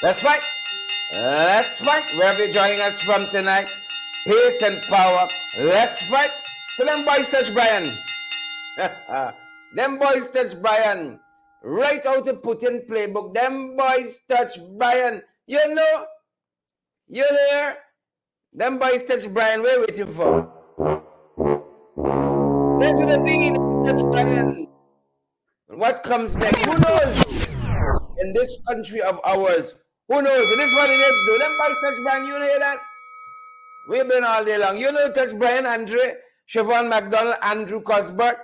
Let's fight. Let's fight. Wherever you're joining us from tonight, pace and power. Let's fight. So them boys touch Bryan. Them boys touch Bryan. Right out of Putin playbook. Them boys touch Bryan. You know, you're there. Them boys touch Bryan. We're waiting for. That's what the beginning touch Bryan. What comes next? Who knows? In this country of ours, who knows? And this is what it is. Do them boys touch Bryan? You hear that? We've been all day long. You know, touch Bryan, Andre, Siobhan McDonald, Andrew Cuthbert.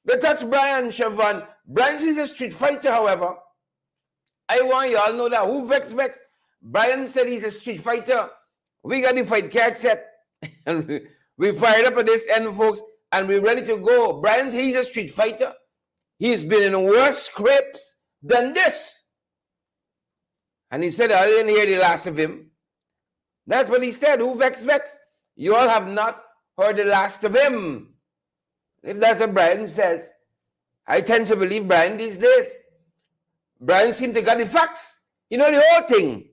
They touch Bryan, Siobhan. Bryan is a street fighter, however. I want you all to know that. Who vex? Bryan said he's a street fighter. We got the fight card set. And we fired up at this end, folks, and we're ready to go. Bryan, he's a street fighter. He's been in worse scrapes than this. And he said, I didn't hear the last of him. That's what he said. Who vex? You all have not heard the last of him. If that's what Bryan says, I tend to believe Bryan these days. Bryan seemed to got the facts. You know the whole thing.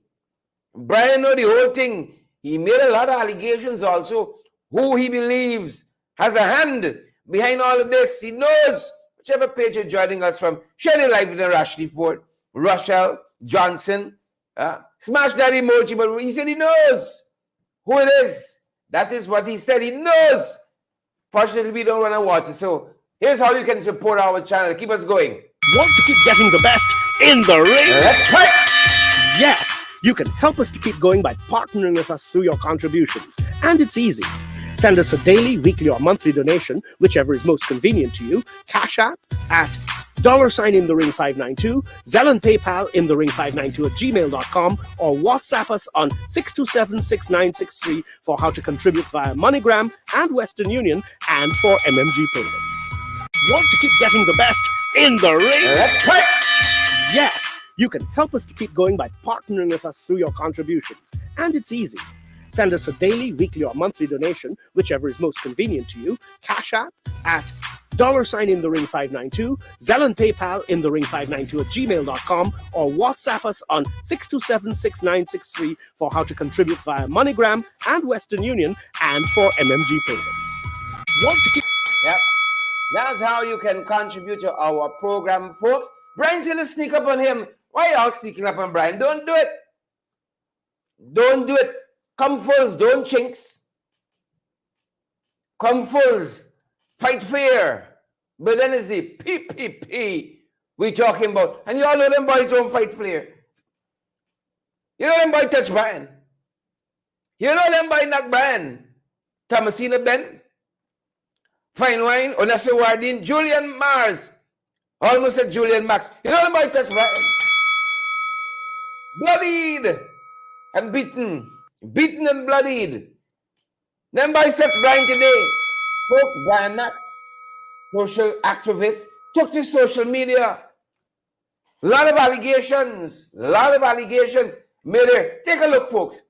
Bryan know the whole thing. He made a lot of allegations also. Who he believes has a hand behind all of this. He knows. Whichever page you're joining us from, share the live with Ashley Ford, Rochelle Johnson. Smash that emoji, but he said he knows who it is. That is what he said. He knows. Fortunately, we don't run out of water. So here's how you can support our channel. Keep us going. Want to keep getting the best in the ring? Let's fight. Yes, you can help us to keep going by partnering with us through your contributions. And it's easy. Send us a daily, weekly, or monthly donation, whichever is most convenient to you. Cash App at $in-the-ring592, Zelle and PayPal in-the-ring592 at gmail.com, or WhatsApp us on 627-6963 for how to contribute via MoneyGram and Western Union and for MMG payments. Want to keep getting the best in the ring? Let's fight. Yes, you can help us to keep going by partnering with us through your contributions. And it's easy. Send us a daily, weekly, or monthly donation, whichever is most convenient to you. Cash App at $in-the-ring592, Zelle and PayPal in-the-ring592 at gmail.com, or WhatsApp us on 627-6963 for how to contribute via MoneyGram and Western Union and for MMG payments. Want to keep... Yep. That's how you can contribute to our program, folks. Bryan's gonna sneak up on him. Why y'all sneaking up on Bryan? Don't do it. Don't do it. Come fools, don't chinks. Come fools. Fight fair. But then it's the PPP we talking about. And you all know them boys don't fight fair. You know them boys touch Bryan. You know them boys knock Bryan. Thomasina Ben. Fine Wine. Onasio Wardin. Julian Mars. Almost said Julian Max. You know them boys touch Bryan. Bloodied and beaten. Beaten and bloodied. Them boys touch Bryan today. Folks, Bryan Max, social activist, took to social media. A lot of allegations. Take a look, folks.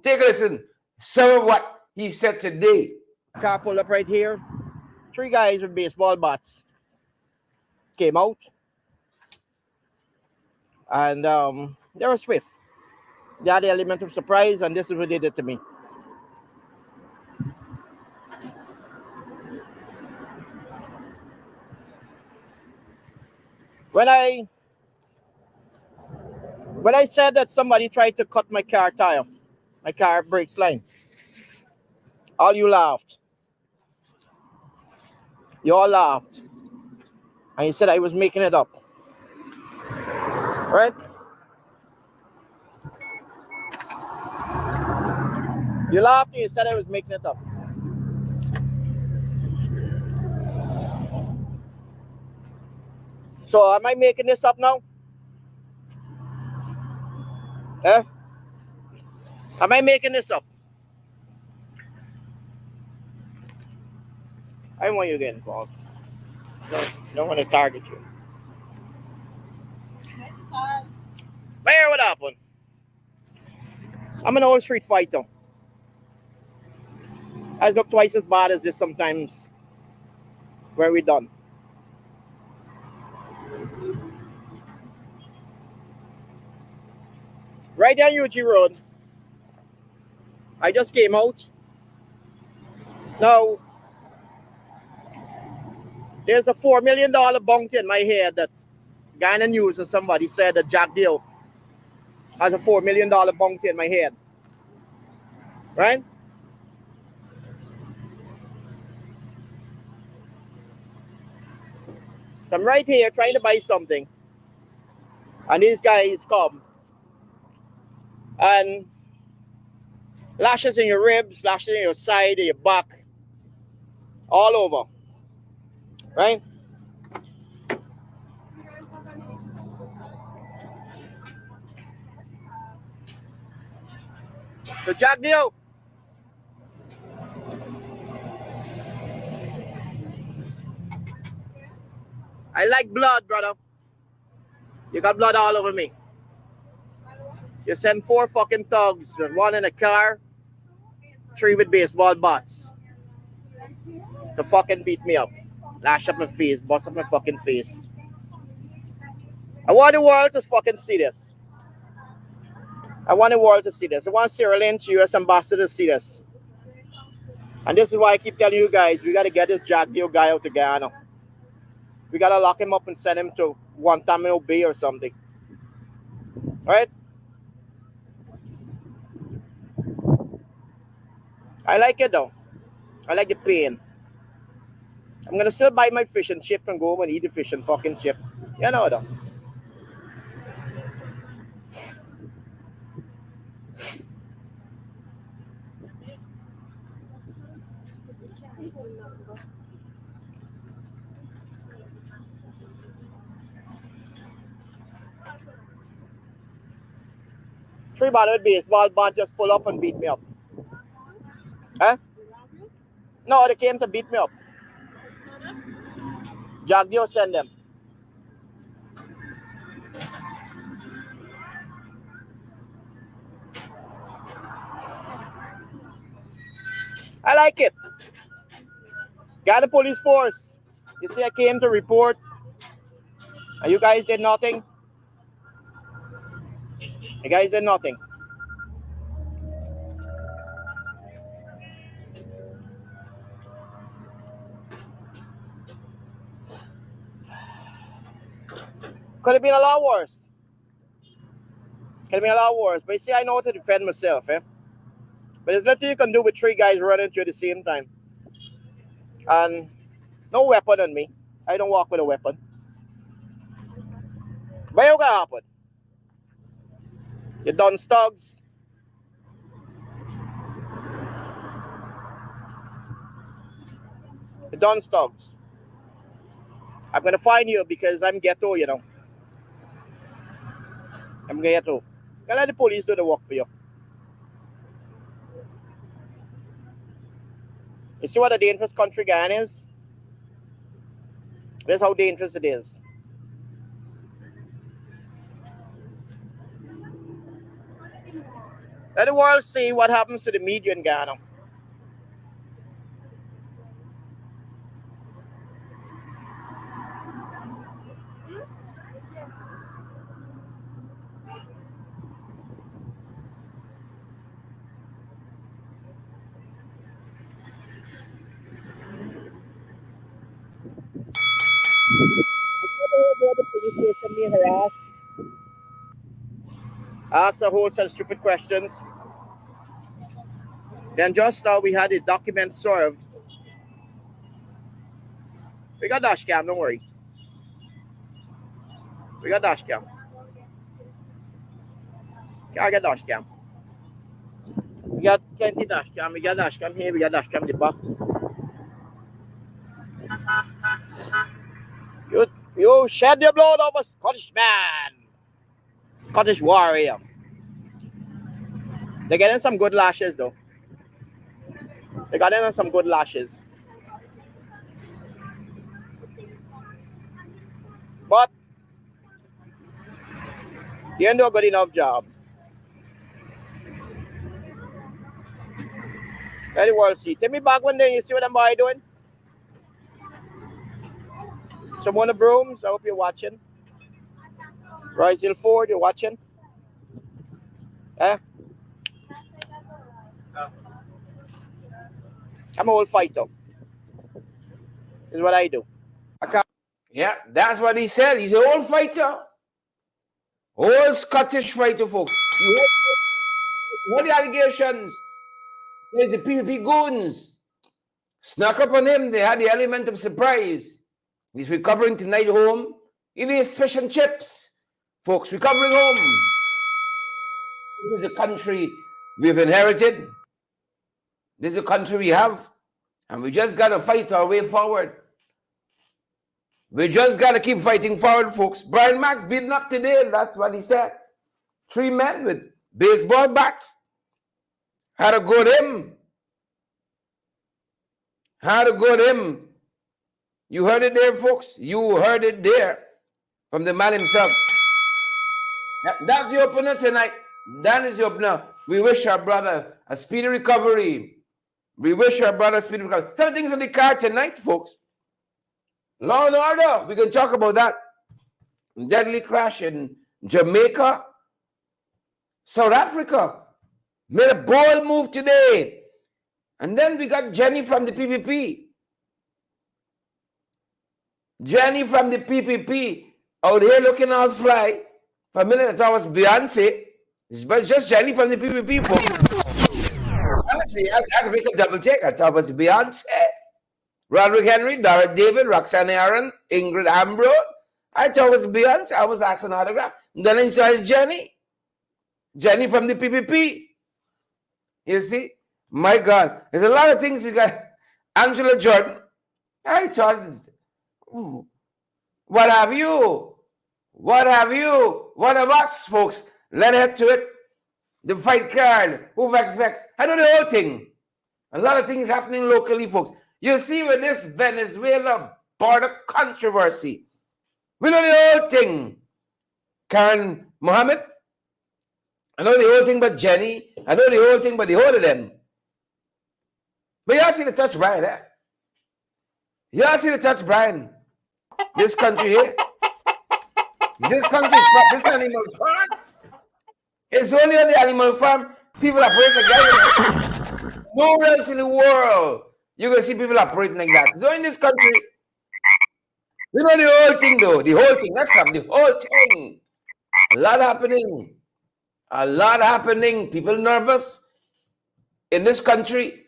Take a listen. Some of what he said today. Car pulled up right here. 3 guys with baseball bats came out. And they were swift. They had the element of surprise, and this is what they did to me. When I said that somebody tried to cut my car tire, my car brakes line, all you laughed. You all laughed. And you said I was making it up. Right? You laughed and you said I was making it up. So am I making this up now? Eh? Am I making this up? I don't want you getting involved. I don't want to target you. Where what happened? I'm an old street fighter. I look twice as bad as this sometimes. Where we done? Right there on UG Road. I just came out. Now, there's a $4 million bounty in my head that Guyana News or somebody said that Jack Deal has a $4 million bounty in my head. Right? So I'm right here trying to buy something. And these guys come. And lashes in your ribs, lashes in your side, in your back. All over. Right? So Jack Deal. I like blood, brother. You got blood all over me. You send 4 fucking thugs, 1 in a car, 3 with baseball bats to fucking beat me up. Lash up my face, bust up my fucking face. I want the world to fucking see this. I want the world to see this. I want Cyril Lynch, US ambassador, to see this. And this is why I keep telling you guys, we got to get this Jack Deal guy out of Guyana. We got to lock him up and send him to Guantanamo Bay or something. Right? I like it though. I like the pain. I'm going to still buy my fish and chip and go home and eat the fish and fucking chip. You know though. $3 with baseball bat just pull up and beat me up. Huh? No, they came to beat me up. Jack Deal send them. I like it. Got the police force. You see, I came to report. And you guys did nothing. You guys did nothing. Could have been a lot worse. Could have been a lot worse. But you see, I know how to defend myself, eh? But there's nothing you can do with 3 guys running through at the same time. And no weapon on me. I don't walk with a weapon. But you got happen. You done stugs. You done stugs. I'm gonna find you because I'm ghetto, you know. I'm ghetto. You can let the police do the work for you. You see what a dangerous country Guyana is? This is how dangerous it is. Let the world see what happens to the media in Guyana. The police station being harassed. Asked a whole set of stupid questions. Then just now we had the documents served. We got dash cam, don't worry. We got dash cam. I got dash cam. We got plenty dash cam. We got dash cam here. We got dash cam in the back. You shed your blood of a Scottish man. Scottish warrior. They're getting some good lashes though. They got in some good lashes. But you didn't do a good enough job. Let the world see. Take me back one day, you see what I'm doing? Some of the brooms, I hope you're watching. Royce Hill Ford, you're watching. Huh? I'm a whole fighter. This is what I do. Yeah, that's what he said. He's an old fighter. Old Scottish fighter, folks. What the allegations? There's the PPP goons. Snuck up on him. They had the element of surprise. He's recovering tonight home. He needs fish and chips. Folks, recovering home. This is a country we've inherited. This is a country we have. And we just got to fight our way forward. We just got to keep fighting forward, folks. Bryan Max beaten up today. That's what he said. 3 men with baseball bats. Had to go at him. Had to go at him. You heard it there, folks. You heard it there from the man himself. That's the opener tonight. That is the opener. We wish our brother a speedy recovery. We wish our brother a speedy recovery. Some things on the card tonight, folks. Law and order. We can talk about that. Deadly crash in Jamaica. South Africa made a bold move today. And then we got Jenny from the PPP. Jenny from the PPP out here looking all fly. For a minute, I thought it was Beyonce. But just Jenny from the PPP, folks. Honestly, I had to make a double take. I thought it was Beyonce. Roderick Henry, Dara David, Roxanne Aaron, Ingrid Ambrose. I thought it was Beyonce. I was asking an autograph. And then I saw it's Jenny. Jenny from the PPP. You see? My God. There's a lot of things we got. Angela Jordan. I thought, what have you? What have you? What of us, folks? Let's head to it. The fight card. Who vex? I know the whole thing. A lot of things happening locally, folks. You see with this Venezuela border controversy. We know the whole thing. Karen Mohammed. I know the whole thing but Jenny. I know the whole thing but the whole of them. But y'all see the touch Bryan, eh? Y'all see the touch Bryan. This country here. This country, this animal farm. It's only on the animal farm people operate like that. Nowhere else in the world you're going to see people operating like that. So in this country, we know the whole thing though. The whole thing. That's something. The whole thing. A lot happening. A lot happening. People nervous in this country.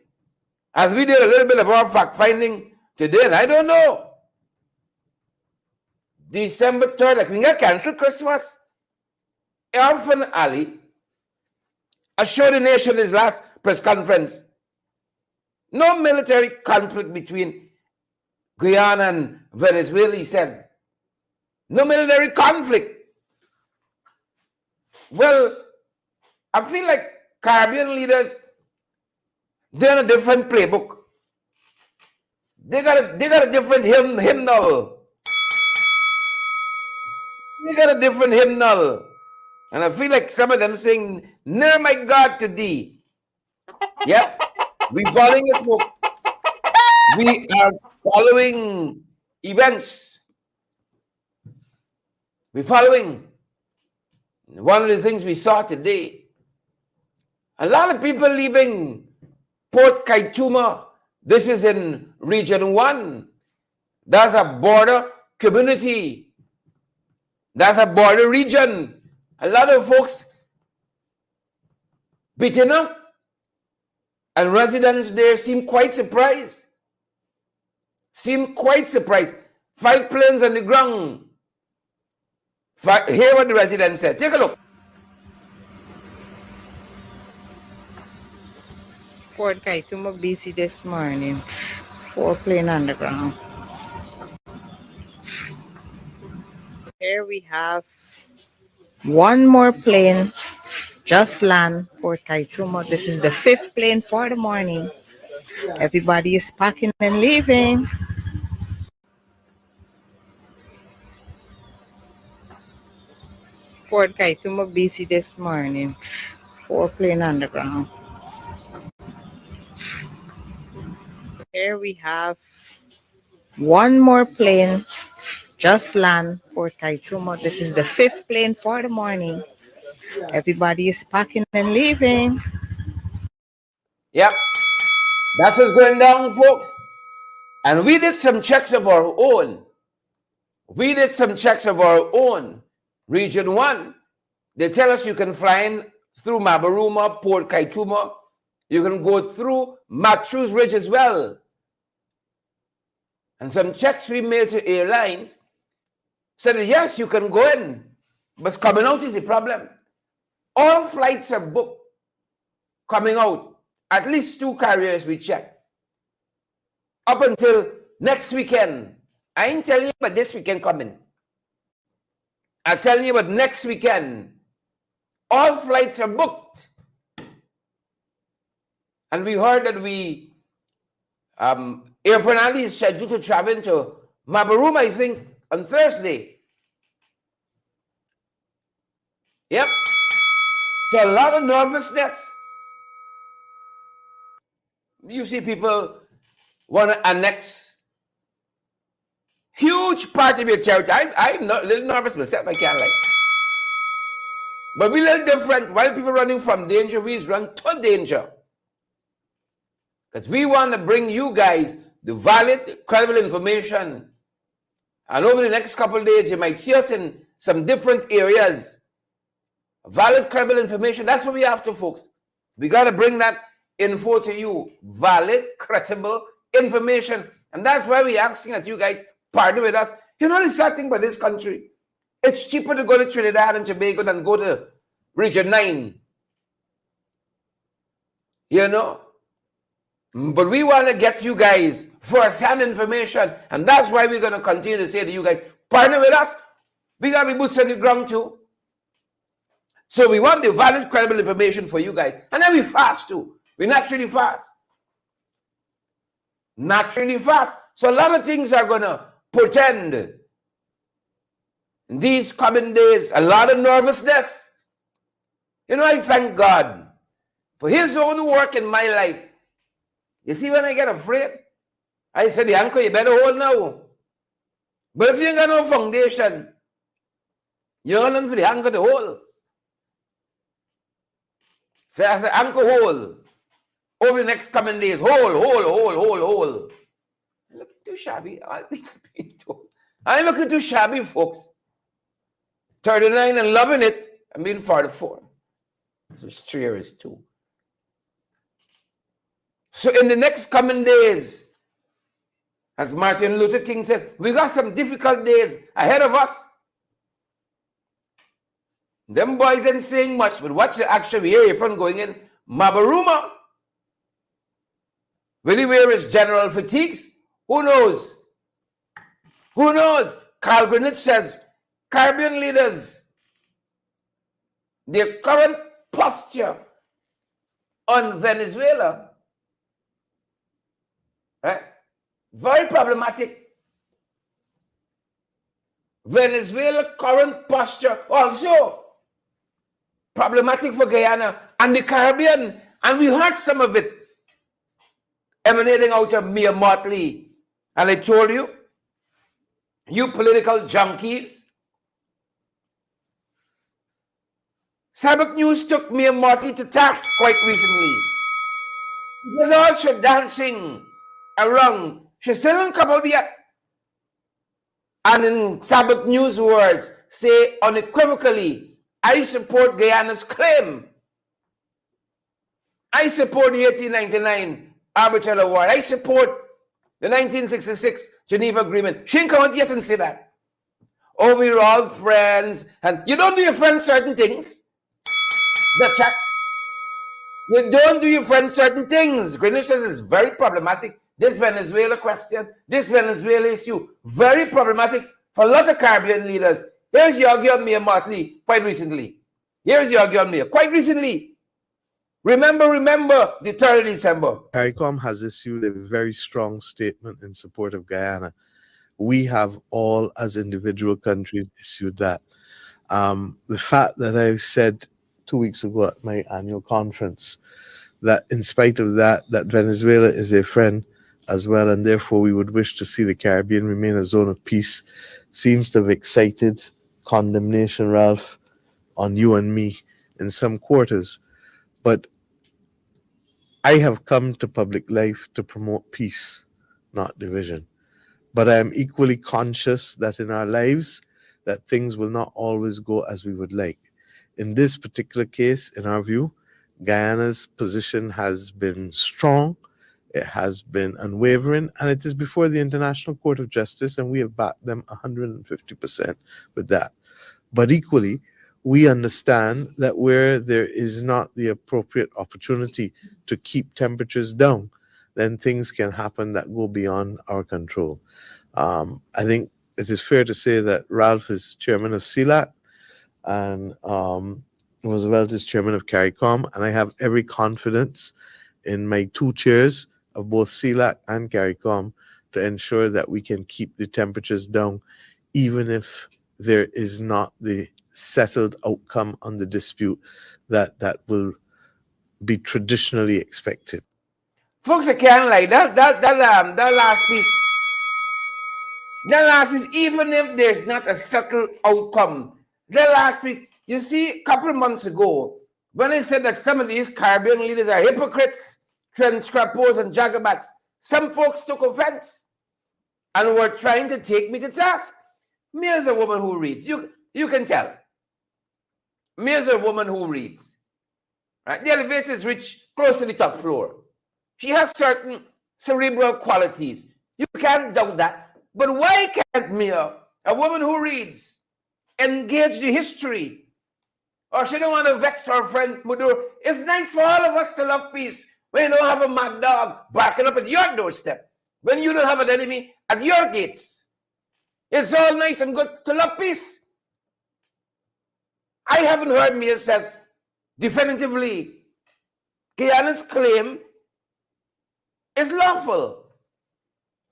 As we did a little bit of our fact finding today, and I don't know. December 3rd, I think I canceled Christmas. Alphan Ali assured the nation in his last press conference. No military conflict between Guyana and Venezuela, he said. No military conflict. Well, I feel like Caribbean leaders, they're in a different playbook. They got a different hymnal. They got a different hymnal. And I feel like some of them saying, near my God to thee. Yep. We following it, folks. We are following events. We're following. One of the things we saw today, a lot of people leaving Port Kaituma. This is in Region 1. That's a border community. That's a border region. A lot of folks beaten up. And residents there seem quite surprised. 5 planes on the ground. Hear what the residents said. Take a look. Port Kaituma busy this morning. 4 plane on the ground. Here we have one more plane just land Port Kaituma. This is the 5th plane for the morning. Everybody is packing and leaving. Port Kaituma busy this morning. 4 plane on the ground. Here we have one more plane just land Port Kaituma. This is the 5th plane for the morning. Everybody is packing and leaving. Yep. That's what's going down, folks. And we did some checks of our own. Region 1, they tell us you can fly in through Mabaruma, Port Kaituma. You can go through Matthews Ridge as well. And some checks we made to airlines said that yes, you can go in, but coming out is the problem. All flights are booked coming out. At least 2 carriers we checked. Up until next weekend. I ain't telling you about this weekend coming. I'm telling you about next weekend. All flights are booked. And we heard that Air Fernandez is scheduled to travel to Mabaruma, I think, on Thursday. Yep. So a lot of nervousness. You see people want to annex huge part of your territory. I'm not a little nervous myself, I can't lie. But we learn different. While people running from danger, we run to danger. Because we want to bring you guys the valid, credible information. And over the next couple of days, you might see us in some different areas. Valid, credible information. That's what we have to, folks. We got to bring that info to you. Valid, credible information. And that's why we're asking that you guys partner with us. You know the sad thing about this country? It's cheaper to go to Trinidad and Tobago than go to Region 9. You know? But we want to get you guys first-hand information. And that's why we're going to continue to say to you guys, partner with us. We got to be boots on the ground too. So we want the valid, credible information for you guys. And then we fast too. We naturally fast. Naturally fast. So a lot of things are going to portend in these coming days. A lot of nervousness. You know, I thank God for his own work in my life. You see, when I get afraid, I say, the anchor, you better hold now. But if you ain't got no foundation, you're holding for the anchor to hold. So I say, anchor hold. Over the next coming days, hold. I'm looking too shabby. I'm looking too shabby, folks. 39 and loving it. I'm being 44. So it's 3 years too. So in the next coming days, as Martin Luther King said, we got some difficult days ahead of us. Them boys ain't saying much, but watch the action we hear your friend going in. Mabaruma. Will he wear his general fatigues? Who knows? Who knows? Carl Greenwich says, Caribbean leaders, their current posture on Venezuela, right? Very problematic. Venezuela current posture also problematic for Guyana and the Caribbean. And we heard some of it emanating out of Mia Motley. And I told you, you political junkies, Sabbath News took Mia Motley to task quite recently. Because all she dancing around, she still don't come out yet. And in Sabbath News words, say unequivocally, I support Guyana's claim. I support the 1899 arbitral award. I support the 1966 Geneva Agreement. She ain't come out yet and say that. Oh, we're all friends. And you don't do your friends certain things. The checks. You don't do your friends certain things. Greenwich says it's very problematic. This Venezuela question, this Venezuela issue, very problematic for a lot of Caribbean leaders. Here's the argument Mia Motley quite recently. Here's the argument Mia. Quite recently. Remember the 3rd of December. CARICOM has issued a very strong statement in support of Guyana. We have all, as individual countries, issued that. The fact that I said 2 weeks ago at my annual conference that in spite of that Venezuela is a friend as well, and therefore we would wish to see the Caribbean remain a zone of peace, seems to have excited condemnation, Ralph, on you and me. in some quarters. But I have come to public life to promote peace, not division. But I am equally conscious that in our lives, that things will not always go as we would like. In this particular case, in our view, Guyana's position has been strong, it has been unwavering, and it is before the International Court of Justice, and we have backed them 150% with that. But equally, we understand that where there is not the appropriate opportunity to keep temperatures down, then things can happen that go beyond our control. I think it is fair to say that Ralph is chairman of CELAC, and Roosevelt is chairman of CARICOM, and I have every confidence in my two chairs of both CELAC and CARICOM to ensure that we can keep the temperatures down, even if there is not the settled outcome on the dispute that will be traditionally expected. Folks, I can't lie. That last piece, even if there's not a settled outcome, that last piece, you see, a couple of months ago, when I said that some of these Caribbean leaders are hypocrites, transcrippers, and jagabats, some folks took offense and were trying to take me to task. Me as a woman who reads, you can tell. Me as a woman who reads. Right? The elevator is reached close to the top floor. She has certain cerebral qualities. You can't doubt that. But why can't me, a woman who reads, engage the history? Or she don't want to vex her friend Mudur. It's nice for all of us to love peace when you don't have a mad dog barking up at your doorstep. When you don't have an enemy at your gates. It's all nice and good to love peace. I haven't heard Mia says definitively Guyana's claim is lawful,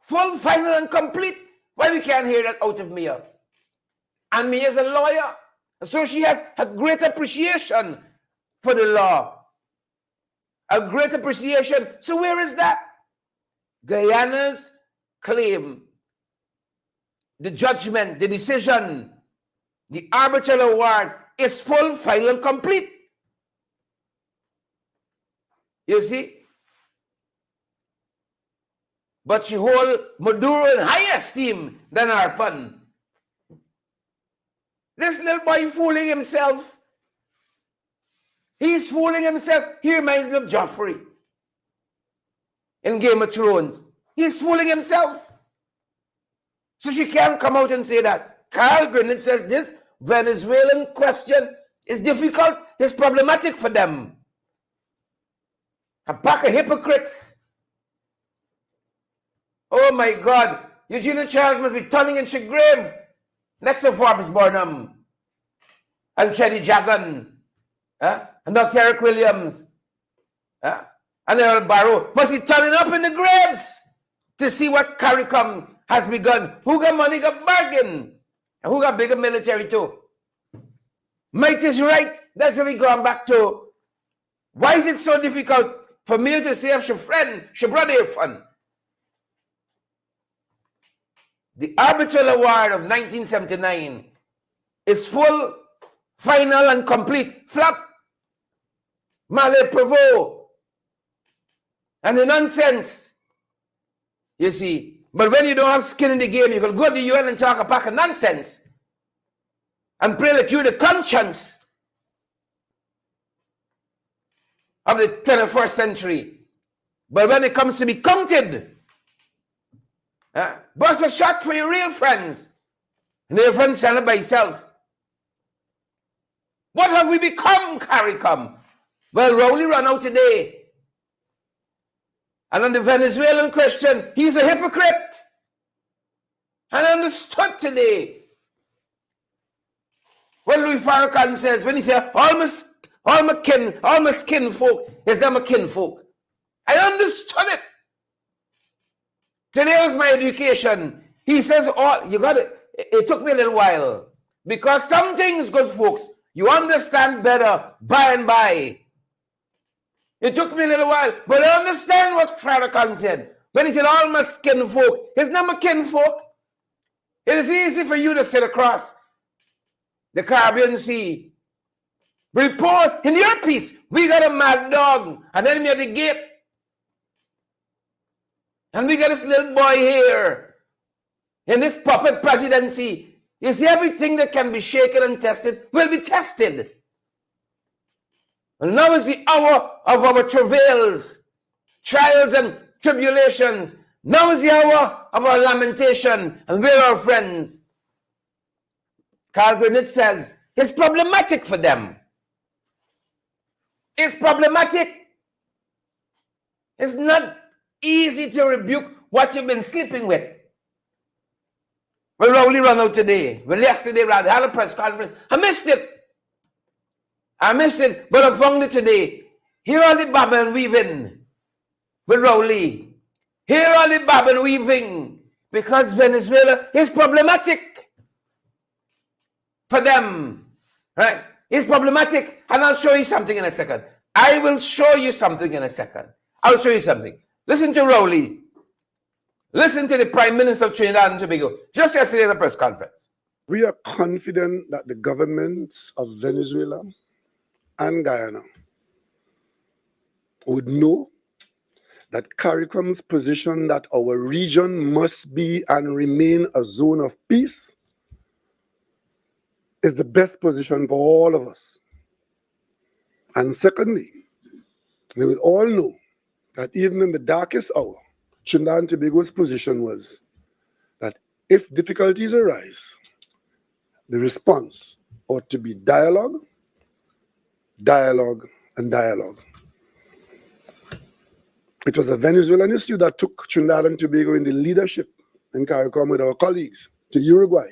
full, final, and complete. Why we can't hear that out of Mia? And Mia is a lawyer, so she has a great appreciation for the law, a great appreciation. So where is that? Guyana's claim, the judgment, the decision, the arbitral award is full, final, and complete. You see? But she hold Maduro in higher esteem than our fun. This little boy fooling himself. He's fooling himself. He reminds me of Joffrey in Game of Thrones. He's fooling himself. So she can't come out and say that. Carl Grinnet says this Venezuelan question is difficult, is problematic for them. A pack of hypocrites. Oh my God. Eugenia Charles must be turning in her grave next to Forbes Burnham and Sheddy Jagan and Dr. Eric Williams and Earl Barrow must be turning up in the graves to see what CARICOM has begun. Who got money, got bargain. And who got bigger military too? Might is right. That's where we're going back to. Why is it so difficult for me to save your friend, your brother, fun? The arbitral award of 1979 is full, final, and complete. Flap, Malay Provo, and the nonsense. You see, but when you don't have skin in the game, you can go to the UN and talk a pack of nonsense and pray like you're the conscience of the 21st century. But when it comes to be counted, bust a shot for your real friends. And your friends stand up by himself. What have we become, CARICOM? Well, Rowley ran out today. And on the Venezuelan question, he's a hypocrite. And understood today. When Louis Farrakhan says, when he says, all my kinfolk is not my kinfolk. I understood it. Today was my education. He says, oh, you got it. It took me a little while. Because some things, good folks, you understand better by and by. It took me a little while, but I understand what Farrakhan said. When he said, all my kinfolk, it's not my kinfolk. It is easy for you to sit across the Caribbean Sea Repose in your peace. We got a mad dog, an enemy at the gate. And we got this little boy here in this puppet presidency. You see, everything that can be shaken and tested will be tested. And now is the hour of our travails, trials, and tribulations. Now is the hour of our lamentation. And we're our friends. Carl Burnett says, it's problematic for them. It's problematic. It's not easy to rebuke what you've been sleeping with. Well, Rowley ran out today. Well, yesterday, rather, had a press conference. I missed it. But I found it today. Here are the bobbin weaving with Rowley. Here are the bobbin weaving because Venezuela is problematic for them. Right? It's problematic. And I'll show you something in a second. I will show you something in a second. I'll show you something. Listen to Rowley. Listen to the Prime Minister of Trinidad and Tobago. Just yesterday at a press conference. We are confident that the governments of Venezuela and Guyana would know that CARICOM's position that our region must be and remain a zone of peace is the best position for all of us. And secondly, they will all know that even in the darkest hour, Trinidad and Tobago's position was that if difficulties arise, the response ought to be dialogue, dialogue, and dialogue. It was a Venezuelan issue that took Trinidad and Tobago in the leadership in CARICOM with our colleagues to Uruguay,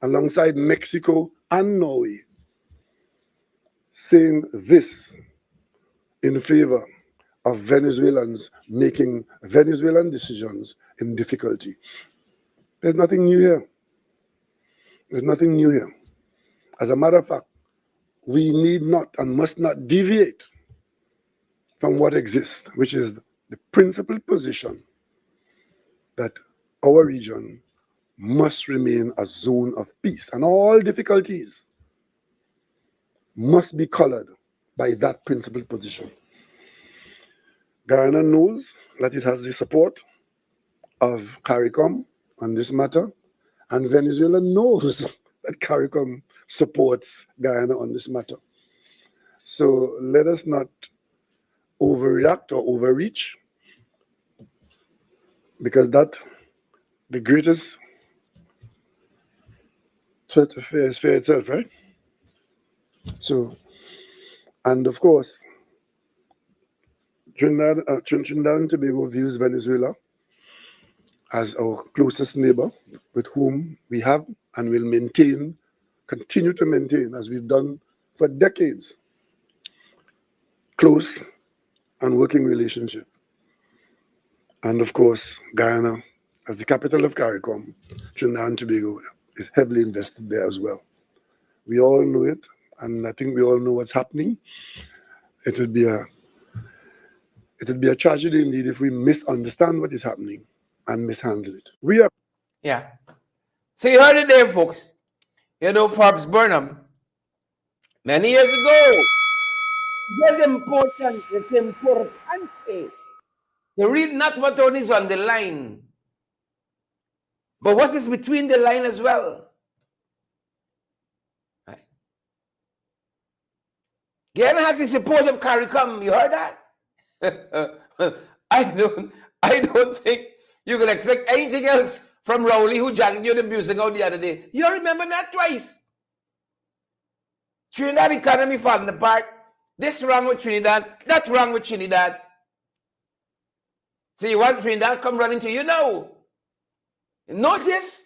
alongside Mexico and Norway, saying this in favor of Venezuelans making Venezuelan decisions in difficulty. There's nothing new here. There's nothing new here. As a matter of fact, we need not and must not deviate from what exists, which is the principal position that our region must remain a zone of peace. And all difficulties must be colored by that principal position. Guyana knows that it has the support of CARICOM on this matter, and Venezuela knows that CARICOM supports Guyana on this matter. So let us not overreact or overreach, because that, the greatest threat to fear is fear itself, right? So, and of course, Trinidad and Tobago views Venezuela as our closest neighbor with whom we have and will maintain, continue to maintain, as we've done for decades, close and working relationship. And of course, Guyana, as the capital of CARICOM, Trinidad and Tobago is heavily invested there as well. We all know it, and I think we all know what's happening. It would be a tragedy indeed if we misunderstand what is happening and mishandle it. We are. Yeah. So you heard it there, folks. You know, Forbes Burnham, many years ago, it's important to read not what only is on the line, but what is between the line as well. Right. Guyana has the support of CARICOM. You heard that? I don't think you can expect anything else from Rowley, who jagged you the music out the other day. You remember that twice. Trinidad economy falling apart. This wrong with Trinidad. That's wrong with Trinidad. So you want Trinidad come running to you? No. Notice,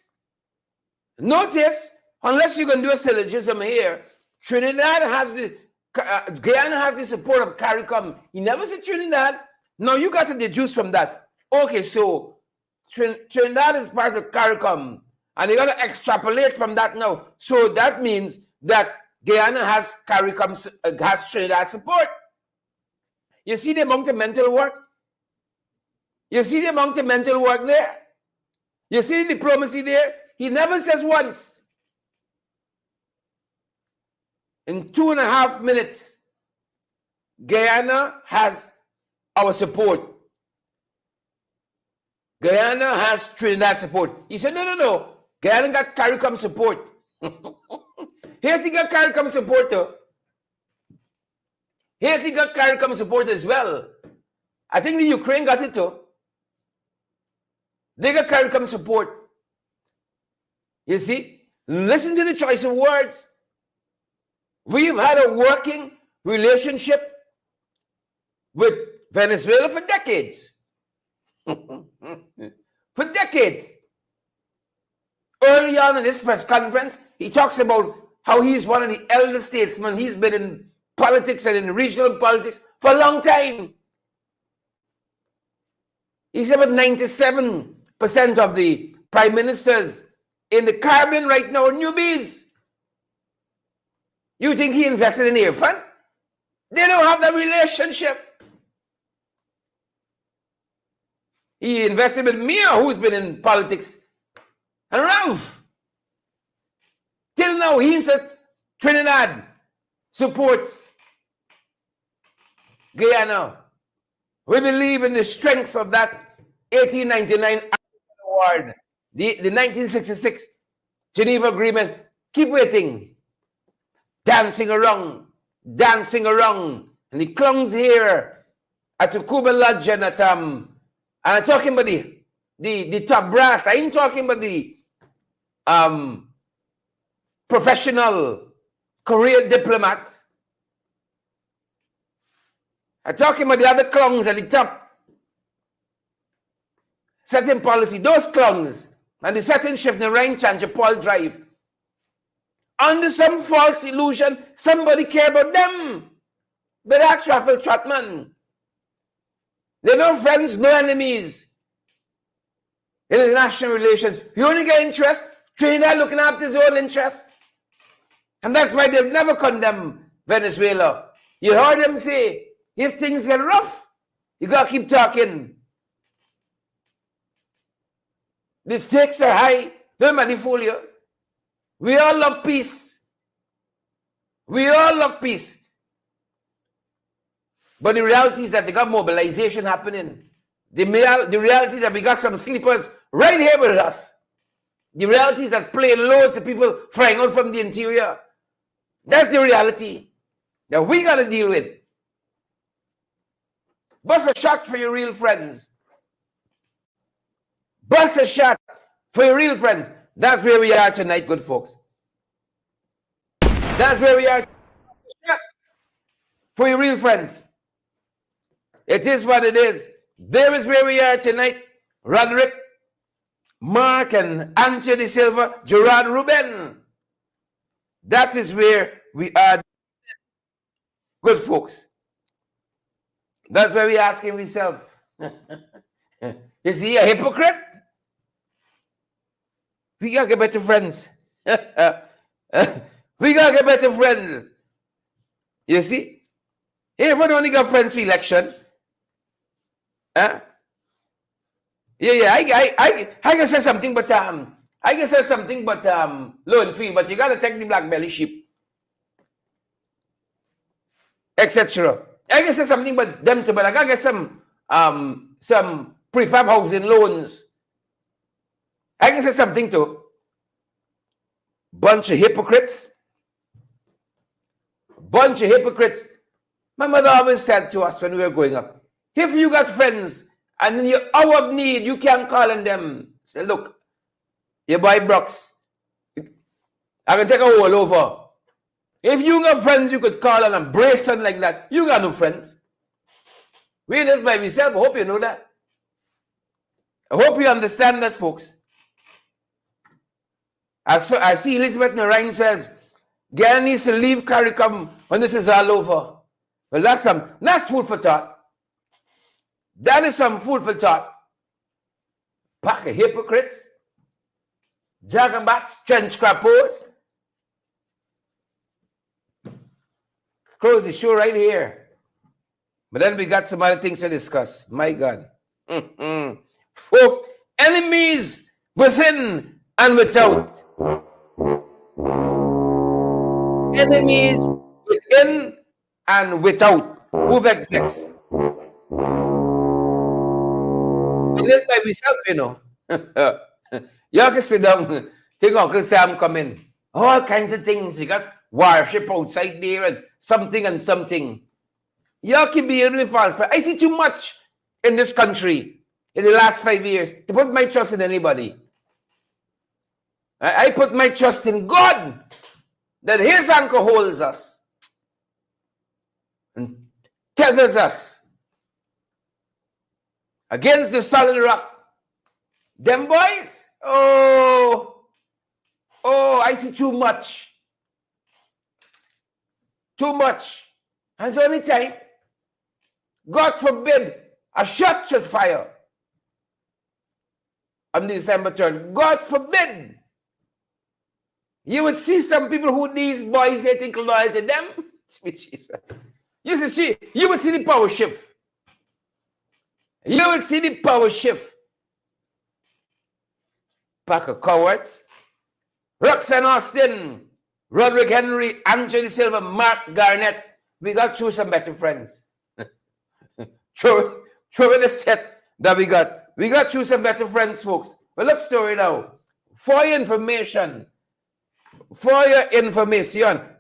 unless you can do a syllogism here, Trinidad has the Guyana has the support of CARICOM. He never said Trinidad. No, you got to deduce from that. Okay, so Trinidad is part of CARICOM, and you got to extrapolate from that now. So that means that Guyana has CARICOM, has Trinidad support. You see the amount of mental work? You see the amount of mental work there? You see the diplomacy there? He never says once. In 2.5 minutes, Guyana has our support. Guyana has Trinidad support. He said, no. Guyana got CARICOM support. Haiti got CARICOM support too. Haiti got CARICOM support as well. I think the Ukraine got it too. They got CARICOM support. You see? Listen to the choice of words. We've had a working relationship with Venezuela for decades. For decades. Early on in this press conference, he talks about how he's one of the elder statesmen. He's been in politics and in regional politics for a long time. He said about 97% of the prime ministers in the Caribbean right now are newbies. You think he invested in air fund? They don't have that relationship. He invested with Mia, who's been in politics, and Ralph. Till now, he said Trinidad supports Guyana. We believe in the strength of that 1899 award, the 1966 Geneva Agreement. Keep waiting. Dancing around. And the clowns here at the Cuba Lodge and at and I'm talking about the top brass. I ain't talking about the professional career diplomats. I'm talking about the other clowns at the top. Setting policy. Those clowns and the setting shift in the rain change Paul Drive. Under some false illusion, somebody care about them. But that's Raffle Trotman. They're no friends, no enemies. In international relations, you only get interest. Trinidad looking after his own interest. And that's why they've never condemned Venezuela. You heard them say, if things get rough, you got to keep talking. The stakes are high. Don't let me fool you. We all love peace. We all love peace. But the reality is that they got mobilization happening. The reality is that we got some sleepers right here with us. The reality is that plane loads of people flying out from the interior. That's the reality that we got to deal with. Bust a shot for your real friends. Bust a shot for your real friends. That's where we are tonight, good folks. That's where we are. For your real friends. It is what it is. There is where we are tonight. Roderick, Mark, and Anthony Silva, Gerard Ruben. That is where we are. Good folks. That's where we asking ourselves. Is he a hypocrite? We gotta get better friends. We gotta get better friends. You see? Everyone only got friends for election. Huh? Yeah. I can say something, but low and feel, but you gotta take the black belly sheep, etc. I can say something, but I gotta get some prefab housing loans. I can say something to bunch of hypocrites. My mother always said to us when we were growing up, if you got friends and in your hour of need, you can't call on them. Say, look, you buy Brooks. I can take a whole over. If you got friends you could call on and brace on like that, you got no friends. We just by myself. I hope you know that. I hope you understand that, folks. I see Elizabeth Narine says, Guyana needs to leave CARICOM when this is all over. Well, that's food for thought. That is some food for thought. Pack of hypocrites, jagabats, trench crappos. Close the show right here. But then we got some other things to discuss. My God. Folks, enemies within and without. enemies within and without. Who vex? This by myself, you know. You can sit down, think Uncle Sam come in. All kinds of things. You got warship outside there and something. You can be really fast. But I see too much in this country in the last 5 years to put my trust in anybody. I put my trust in God, that His anchor holds us and tethers us against the solid rock. Them boys, oh, I see too much. Too much. And it's only time, God forbid, a shot should fire on December 3rd. God forbid. You would see some people who these boys they think loyal to them. Sweet Jesus. You would see the power shift. You would see the power shift. Pack of cowards. Roxanne Austin, Roderick Henry, Anthony Silva, Mark Garnett. We got through some better friends. throw in the set that we got. We got through some better friends, folks. But look, story now. For your information,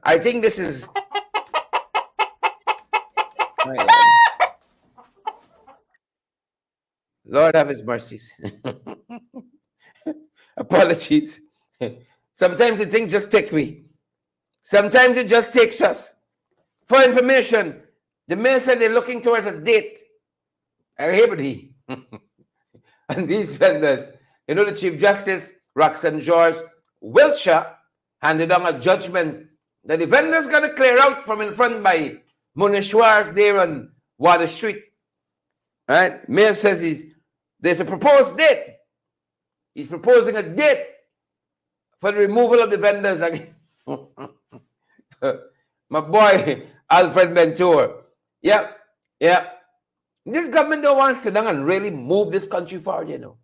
I think this is. Lord have His mercies. Apologies. Sometimes the things just take me. Sometimes it just takes us. For information, the mayor said they're looking towards a date. He. And these vendors, you know, the Chief Justice, Roxanne George Wiltshire, handed down a judgment that the vendors got to clear out from in front by Munishwars there on Water Street. Right? Mayor says there's a proposed date. He's proposing a date for the removal of the vendors again. My boy, Alfred Mentor. Yeah. This government don't want to sit down and really move this country forward, you know.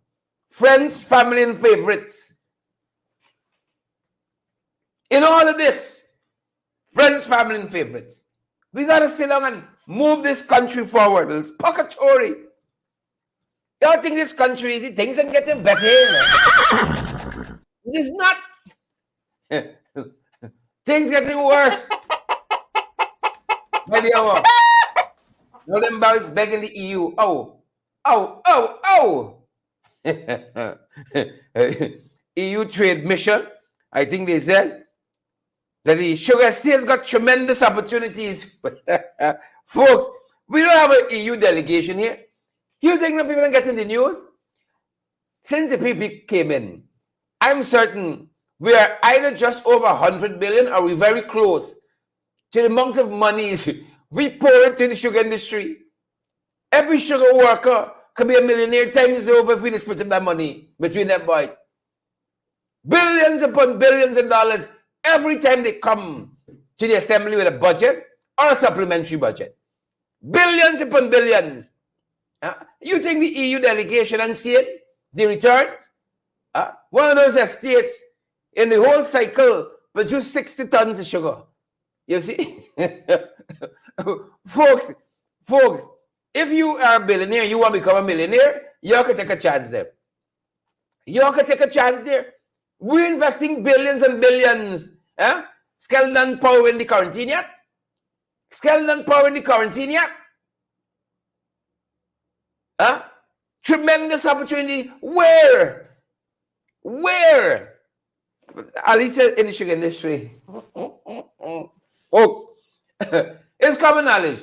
Friends, family, and favorites. In all of this, friends, family, and favorites. We got to sit down and move this country forward. It's purgatory. Y'all think this country is, things are getting better. It is not. Things getting worse. Maybe I will. All them boys begging the EU. EU trade mission. I think they said that the sugar states got tremendous opportunities. Folks, we don't have an EU delegation here. You think that people are getting the news? Since the PP came in, I'm certain we are either just over 100 billion or we're very close to the amount of money we pour into the sugar industry. Every sugar worker could be a millionaire times over if we split up that money between them boys. Billions upon billions of dollars every time they come to the assembly with a budget or a supplementary budget. Billions upon billions. You think the EU delegation and see it? The returns? One of those estates in the whole cycle produced 60 tons of sugar. You see? Folks, if you are a billionaire, you want to become a millionaire, you can take a chance there. We're investing billions and billions. Skeleton power in the quarantine yet? Tremendous opportunity. Where? At least in the sugar industry. Folks, it's common knowledge.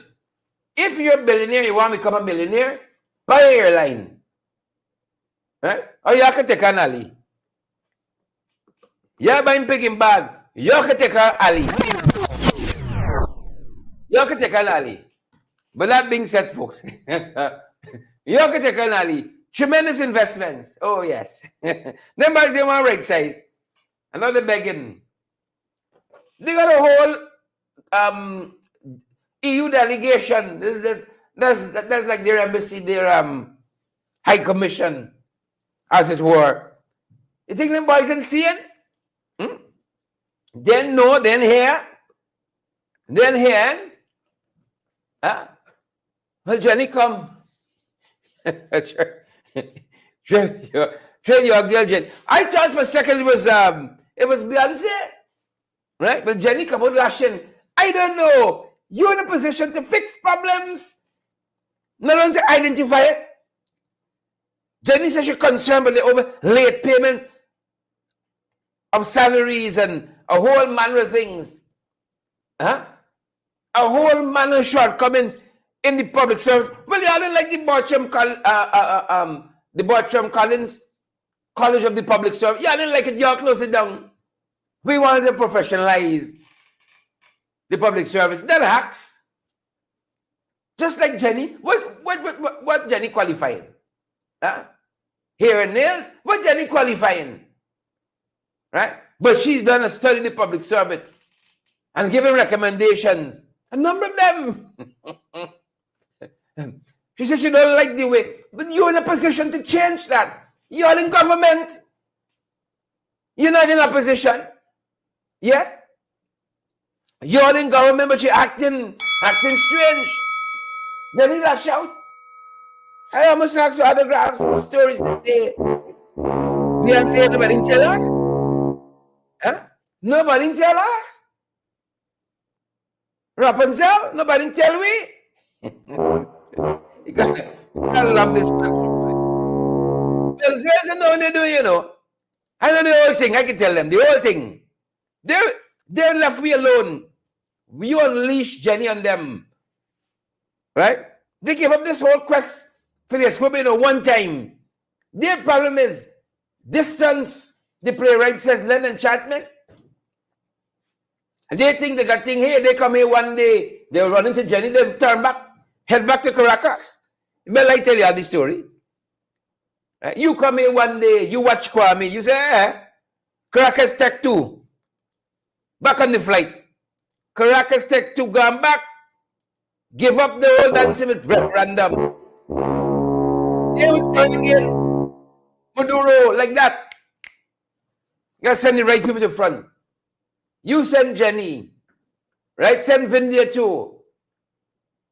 If you're a billionaire, you want to become a millionaire, buy an airline. Right? Or you can take an alley. You're buying picking bag. You can take an alley. But that being said, folks, you can take an alley. Tremendous investments. Oh, yes. Them boys, they want right size. Another begging. They got a whole EU delegation. That's like their embassy, their high commission, as it were. You think them boys ain't seeing? Then no, then here. Then here, well, Jenny come. Train your girl, Jenny. I thought for a second it was Beyonce, right? But Jenny come out lashing. I don't know. You're in a position to fix problems, not only to identify it. Jenny says she's concerned about the over late payment of salaries and a whole manner of things. A whole manner of shortcomings in the public service. Well, you don't like the Bartram Collins College of the Public Service. You didn't like it, you close it down. We wanted to professionalize the public service. They're hacks. Just like Jenny. What Jenny qualifying? Hair and nails? What Jenny qualifying? Right? But she's done a study in the public service and given recommendations. A number of them. She says she don't like the way, but you're in a position to change that. You're in government. You're not in opposition. Yeah? You're in government, but you're acting strange. Then he lash out. I almost asked for autographs, stories that they Beyonce, nobody tell us. Nobody tell us. Rapunzel, nobody tell we. You gotta love this country. Well, there's know what they do, you know. I know the whole thing. I can tell them the whole thing. They're left we alone. We unleash Jenny on them, right? They gave up this whole quest for the escapement one time. Their problem is distance. The playwright says Len enchantment. And they think they got thing here. They come here one day. They'll run into Jenny. They'll turn back, head back to Caracas. But I tell you the story. Right? You come here one day. You watch Kwame. You say, Caracas Tech 2. Back on the flight. Caracas Tech 2 gone back. Give up the whole dancing with random. They would turn again. Maduro, like that. You gotta send the right people to the front. You send Jenny, right? Send Vindia too.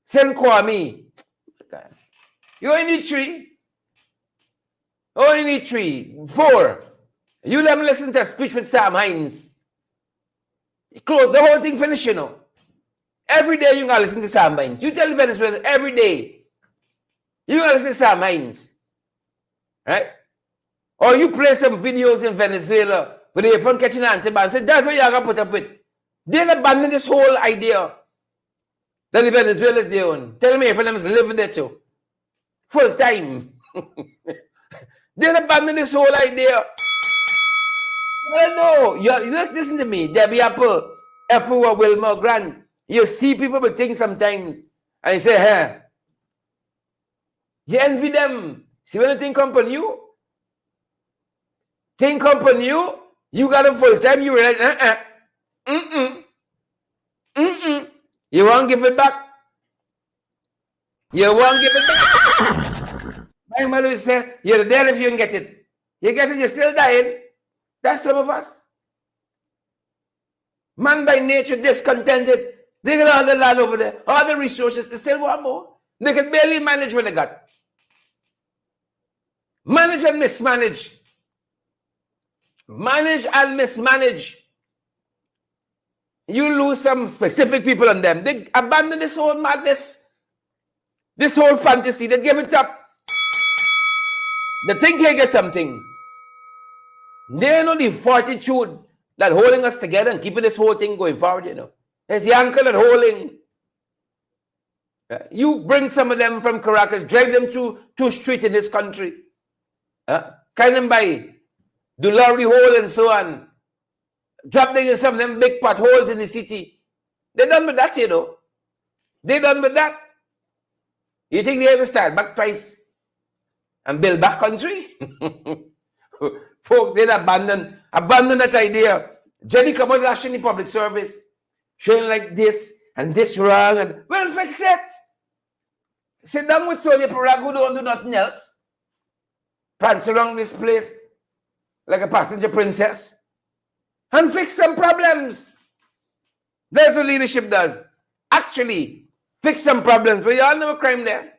Send Kwame. You only need 3. Only need 3. 4. You let me listen to a speech with Sam Hines. Close the whole thing, finish, you know. Every day you gotta listen to Sam Hines. You tell Venezuela every day. You gotta listen to Sam Hines. Right? Or you play some videos in Venezuela where they're from catching antibiotics. Say, that's what you gotta put up with. They'll abandon this whole idea that the Venezuelans they own. Tell me if them is living there too. Full time. They'll abandon this whole idea. No, you listen to me. Debbie Apple, F.O. Wilmer Grant. You see people with things sometimes and you say, hey, you envy them. See when the thing come on you? Thing come on you? You got a full time, you realize, you won't give it back. You won't give it back. My mother would say, you're there if you can get it. You get it, you're still dying. That's some of us. Man by nature discontented. They got all the land over there, all the resources, they still want more. They can barely manage what they got. Manage and mismanage. Manage and mismanage. You lose some specific people on them. They abandon this whole madness, this whole fantasy. They give it up. They think they get something. They know the fortitude that holding us together and keeping this whole thing going forward, you know. It's the anchor that holding. You bring some of them from Caracas, drive them to street in this country. Kind them by Dulari Hole and so on. Drop them in some of them big potholes in the city. They're done with that, you know. They're done with that. You think they ever start back twice and build back country? Folks, they'd abandon that idea. Jenny come out last in the public service, showing like this and this wrong, and well, fix it. Sit down with Sonia Parag who don't do nothing else. Prance around this place like a passenger princess and fix some problems. That's what leadership does. Actually, fix some problems. But you all know a crime there.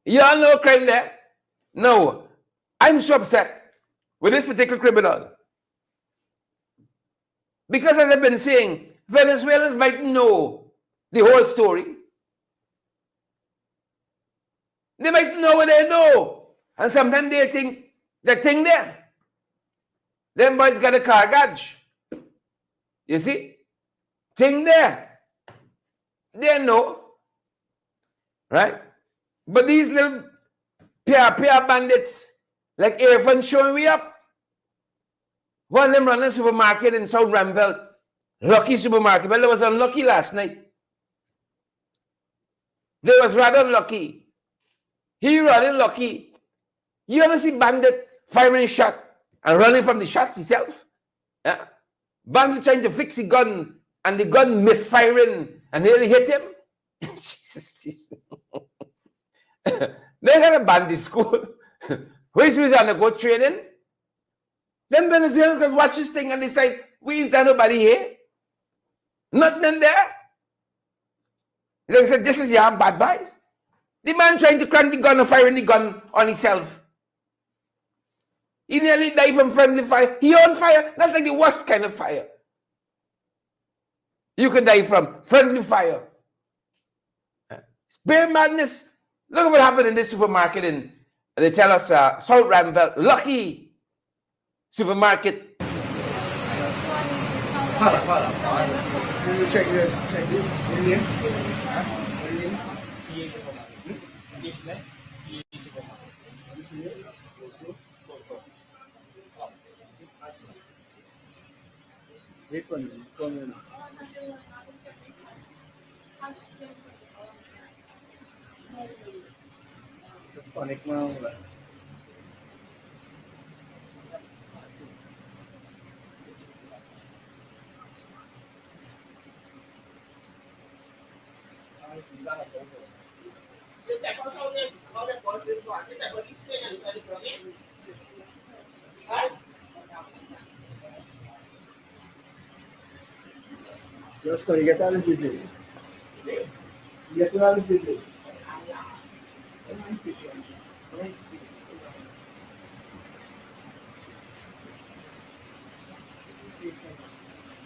You all know a crime there. No, I'm so upset with this particular criminal. Because as I've been saying, Venezuelans might know the whole story. They might know what they know. And sometimes they think that thing there. Them boys got a car gauge. You see? Thing there. They know. Right? But these little peer bandits, like Irfan showing me up. One of them running a supermarket in South Ramville. Lucky supermarket. Well, it was unlucky last night. They was rather unlucky. He running lucky. You ever see bandit firing shot and running from the shots himself? Yeah. Bandit trying to fix the gun and the gun misfiring and nearly hit him. Jesus. They had a bandit school. Which means on the go training. Then Venezuelans can watch this thing and decide, we is there nobody here? Nothing there. They said, this is your bad boys. The man trying to crank the gun and firing the gun on himself. He nearly died from friendly fire. He on fire, not like the worst kind of fire. You could die from friendly fire. It's bare madness. Look at what happened in this supermarket in, they tell us, South Ramville, Lucky supermarket. Can you check this? Check this. Indian? Wait for me. Come in. Connect now. Just you get all the details. You get all the details.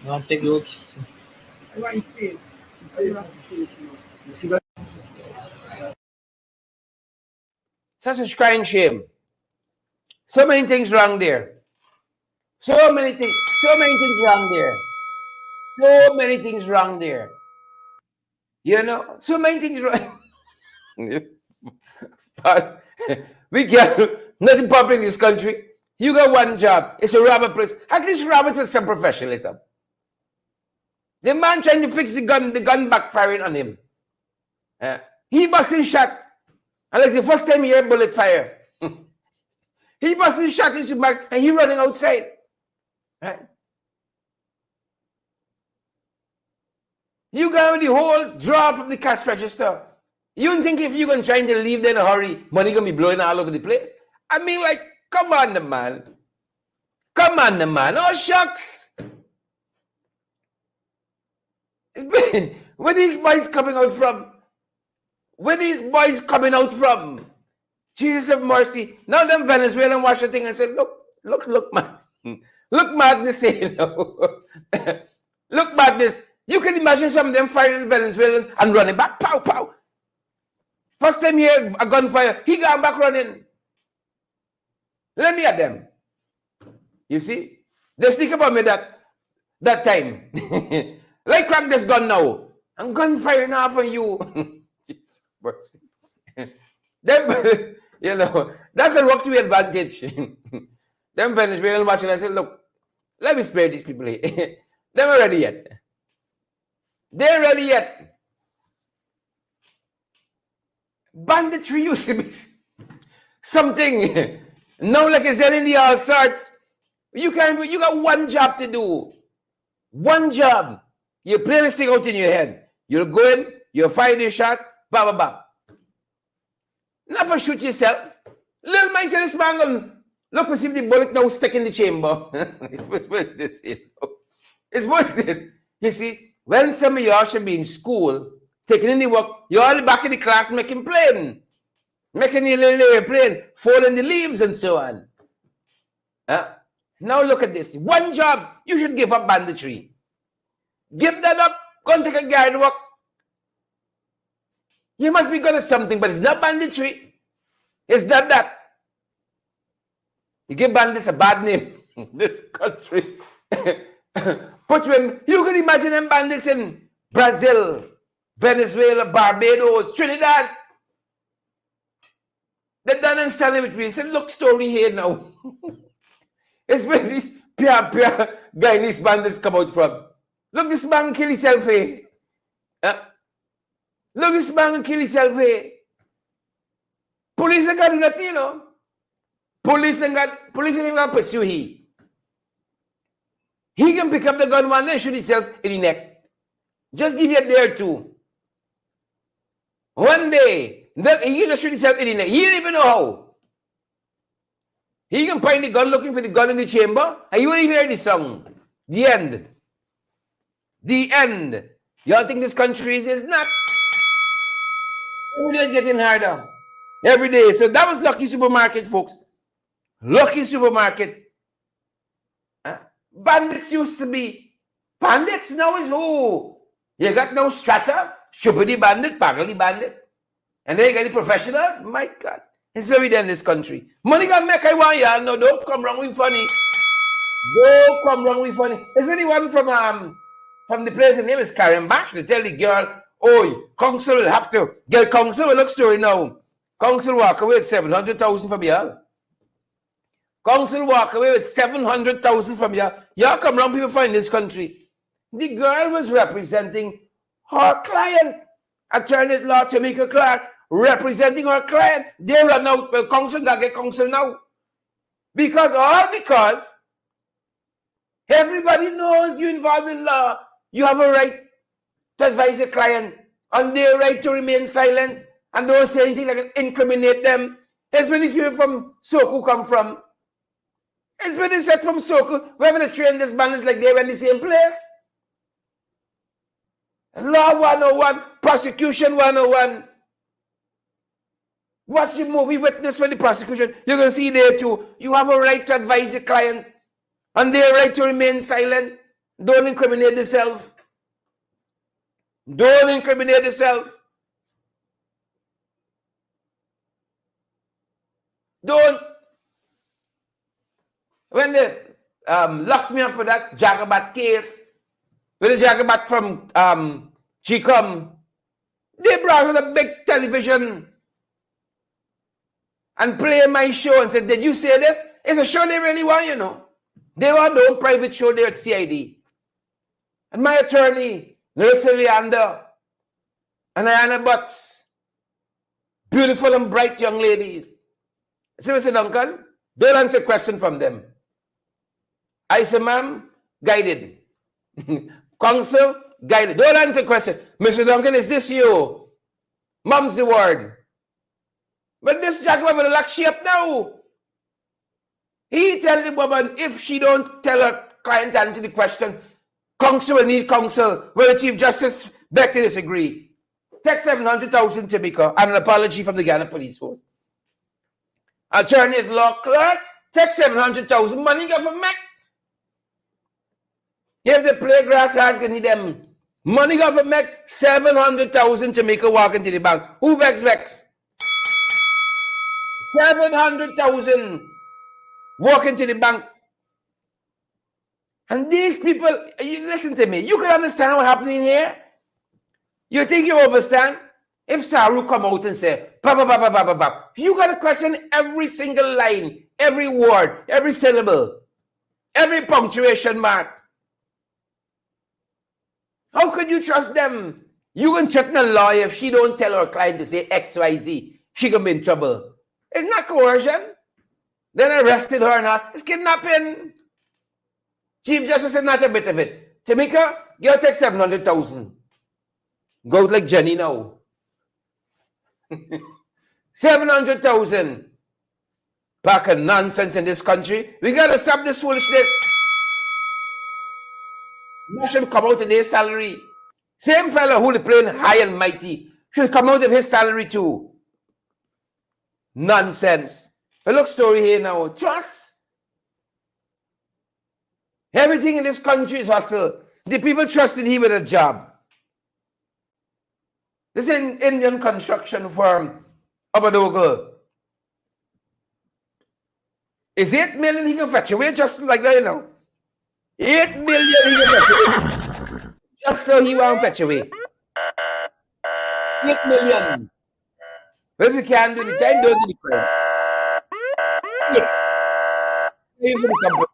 Not take looks. I want face. I want face. You see what? Such a crying shame. So many things wrong there. So many things wrong there. So many things wrong there. You know, so many things wrong. But we get nothing public in this country. You got one job. It's a robber place. At least rob it with some professionalism. The man trying to fix the gun backfiring on him. He busting shot. And like the first time he heard bullet fire. He busting shot in his back and he running outside. Right? You got the whole draw from the cash register. You don't think if you're going to try to leave there in a hurry, money going to be blowing all over the place? I mean, like, come on, the man. Come on, the man. Oh, shucks. Where these boys coming out from? Where these boys coming out from? Jesus have mercy. Now them Venezuelan watch the thing and say, look, man. Look madness here, you know. Look madness. You can imagine some of them firing Venezuelans and running back. Pow, pow. First time he heard a gunfire, he got back running. Let me at them. You see? They stick about me that time. Like crack this gun now. I'm gunfire now for you. Jesus mercy. Them, you know, that can work to your advantage. Them Venezuelan watching, I said, look, let me spare these people here. They're not ready yet. They're ready yet. Banditry used to be something. Now, like I said in the all sorts, you got one job to do. One job. You play this thing out in your head. You'll go in, you'll fire the shot, blah, blah, blah. Never shoot yourself. Little man said this man, look to see if the bullet now stuck in the chamber. Where's this? You know? It's worse this. You see, when some of y'all should be in school, taking any work, you're all back in the class making plane. Making the little plane, folding the leaves and so on. Now look at this. One job, you should give up banditry. Give that up. Go and take a guard work. You must be good at something, but it's not banditry. It's not that. You give bandits a bad name in this country. Put you in, you can imagine them bandits in Brazil, Venezuela, Barbados, Trinidad. They're done and standing between. Say, look, story here now. It's where these pure Guyanese bandits come out from. Look, this man kill himself here. Look, this man kill himself here. Police ain't got nothing, you know. Police ain't gonna pursue he. He can pick up the gun one day and shoot himself in the neck. Just give you a day or two. One day, he just shoot himself in the neck. He didn't even know how. He can find the gun looking for the gun in the chamber, and you won't even hear the song. The end. The end. Y'all think this country is not? It's getting harder every day. So that was Lucky Supermarket, folks. Lucky Supermarket. Bandits used to be. Bandits now is who? You got no strata, Shupidi bandit, Pagali bandit. And then you got the professionals. My God. It's very dead in this country. Money can make I want y'all. No, don't come wrong with funny. Don't come wrong with funny. There's really one from the place, the name is Karen Bash. They tell the girl, oh, council will have to. Girl, council will look story now. Council walk away with 700,000 from y'all. Council walk away with 700,000 from y'all. Y'all come wrong, people find this country. The girl was representing her client. Attorney at law Tamika Clark representing her client. They run out. Well, counsel got get counsel now. Because everybody knows you involved in law. You have a right to advise a client on their right to remain silent and don't say anything like incriminate them. It's where these people from Soku come from. It's where they said from Soku. We're going to train this bandits like they were in the same place. Law 101, prosecution 101. Watch the movie Witness for the prosecution. You're going to see there too. You have a right to advise your client on their right to remain silent. Don't incriminate yourself. Don't incriminate yourself. Don't. When they locked me up for that Jagabat case, with the Jagabat from Chicom, they brought out a big television and play my show and said, did you say this? It's a show they really want, you know. They want their own private show there at CID. And my attorney, Larissa Leander, and Ayana Butts, beautiful and bright young ladies. So I said, Uncle, don't answer a question from them. I said, ma'am, guided. Counsel, guided. Don't answer a question. Mr. Duncan, is this you? Mom's the word. But this Jacob will lock she up now. He tell the woman, if she don't tell her client to answer the question, counsel will need counsel. Will the Chief Justice beg to disagree? Take 700,000 to Tamika and an apology from the Guyana Police Force. Attorney at law clerk, take 700,000 money government. If they play grass cards, can need them money government 700,000 to make a walk into the bank. Who vex? 700,000 walk into the bank. And these people, you listen to me, you can understand what's happening here. You think you understand? If Saru come out and say, you got to question every single line, every word, every syllable, every punctuation mark. How could you trust them? You can threaten a lawyer if she don't tell her client to say X, Y, Z. She can be in trouble. It's not coercion. Then arrested her or not. It's kidnapping. Chief Justice said not a bit of it. Tamika, you take 700,000. Go like Jenny now. 700,000. Pack of nonsense in this country. We got to stop this foolishness. That should come out of their salary. Same fellow who is playing high and mighty should come out of his salary too. Nonsense. But look, story here now. Trust. Everything in this country is hustle. The people trusted him with a job. This Indian construction firm, Abadogo, is 8 million he can fetch away just like that, 8 million he can fetch away. Just so he won't fetch away. 8 million. But if you can't do the time, don't do the crime. Pay for the company.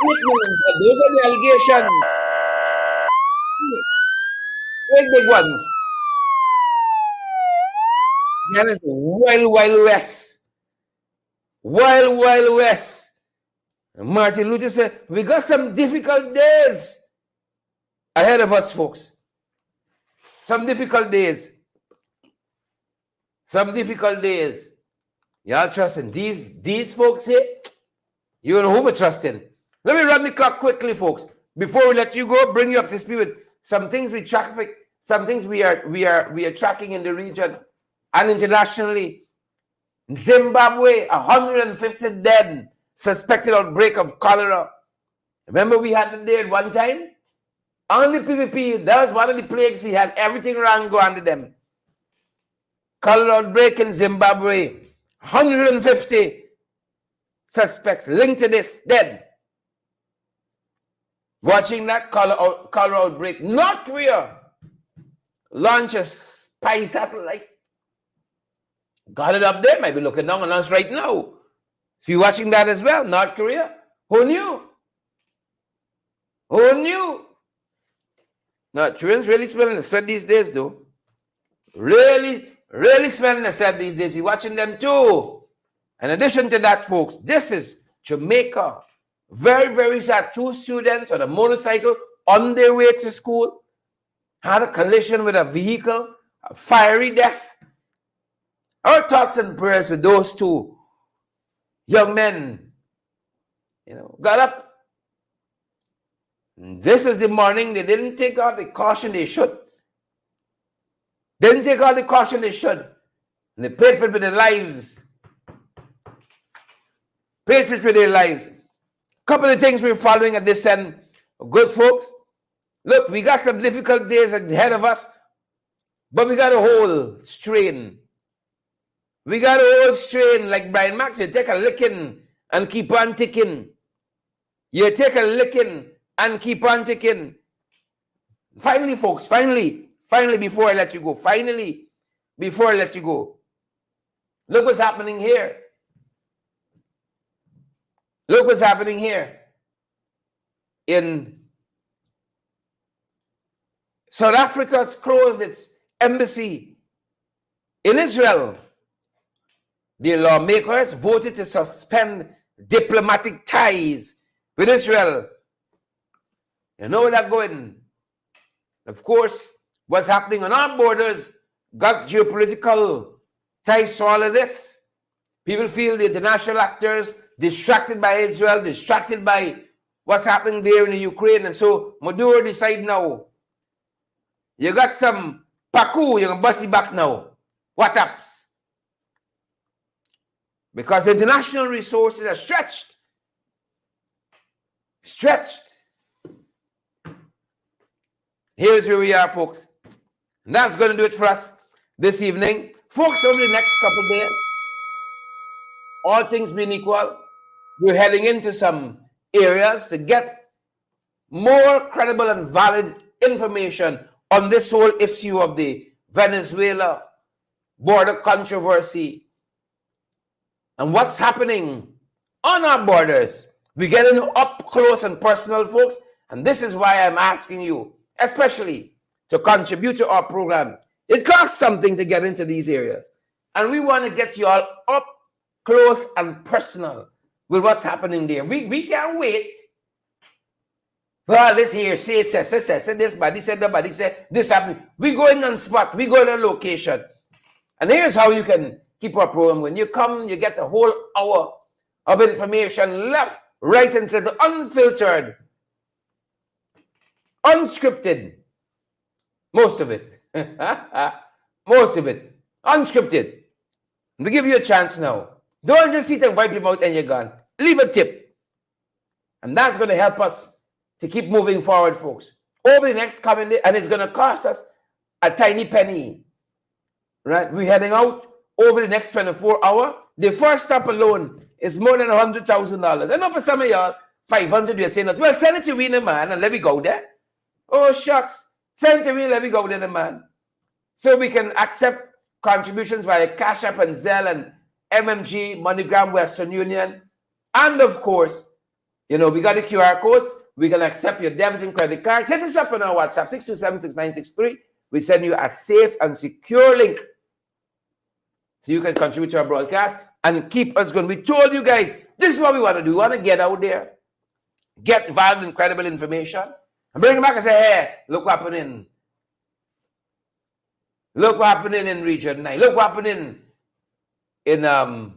8 million. Those are the allegations. 8 big ones. Guyana is the wild, wild west. Wild, wild west. And Martin Luther said, we got some difficult days ahead of us, folks. Some difficult days. Some difficult days. Y'all trusting these folks here? You know who we're trusting. Let me run the clock quickly, folks. Before we let you go, bring you up to speed with some things we traffic, some things we are tracking in the region and internationally. In Zimbabwe, 150 dead, suspected outbreak of cholera. Remember we had the day at one time? Only PPP, that was one of the plagues we had. Everything ran go under them. Cholera outbreak in Zimbabwe. 150 suspects linked to this, dead. Watching that cholera outbreak. North Korea launched a spy satellite. Got it up there, might be looking down on us right now. So you're watching that as well, North Korea. Who knew? Who knew? North Koreans really smelling the sweat these days, though. Really, really smelling the sweat these days. You're watching them too. In addition to that, folks, this is Jamaica. Very, very sad. 2 students on a motorcycle on their way to school had a collision with a vehicle, a fiery death. Our thoughts and prayers with those 2 young men, got up. And this is the morning. They didn't take out the caution they should. Didn't take out the caution they should. And they paid for it with their lives. Paid for it with their lives. Couple of things we're following at this end. Good folks. Look, we got some difficult days ahead of us, but we got a whole strain. We got a whole strain like Bryan Max. You take a licking and keep on ticking. You take a licking and keep on ticking. Finally, folks, finally, before I let you go, look what's happening here. Look what's happening here in South Africa. Has closed its embassy in Israel. The lawmakers voted to suspend diplomatic ties with Israel. You know where that's going. Of course, what's happening on our borders got geopolitical ties to all of this. People feel the international actors distracted by Israel, distracted by what's happening there in the Ukraine. And so Maduro decide now, you got some Paku, you're going to bust it back now. What happens? Because international resources are stretched. Here's where we are, folks. And that's going to do it for us this evening. Folks, over the next couple of days, all things being equal, we're heading into some areas to get more credible and valid information on this whole issue of the Venezuela border controversy and what's happening on our borders. We're getting up close and personal, folks, and this is why I'm asking you, especially to contribute to our program. It costs something to get into these areas, and we want to get you all up close and personal with what's happening there. We can't wait. Well, this here say this, but this said that, but this said this happened. We go in on spot, we go in on location. And here's how you can keep our program. When you come, you get a whole hour of information, left, right, and center, unfiltered. unscripted. Most of it. Most of it. Unscripted. We give you a chance now. Don't just sit and wipe your mouth and you're gone. Leave a tip. And that's going to help us to keep moving forward, folks. Over the next coming day, and it's going to cost us a tiny penny. Right? We're heading out over the next 24 hours. The first stop alone is more than $100,000. I know for some of y'all, 500, you're saying that. Well, send it to me, man, and let me go there. Oh, shucks. Send it to me, let me go there, man. So we can accept contributions via Cash App and Zelle and MMG, MoneyGram, Western Union. And of course, you know, we got the QR codes. We can accept your debit and credit cards. Hit us up on our WhatsApp, 627-6963. We send you a safe and secure link so you can contribute to our broadcast and keep us going. We told you guys, this is what we want to do. We want to get out there, get valuable, incredible information, and bring it back and say, hey, look what happening. Look what happening in Region 9. Look what happening in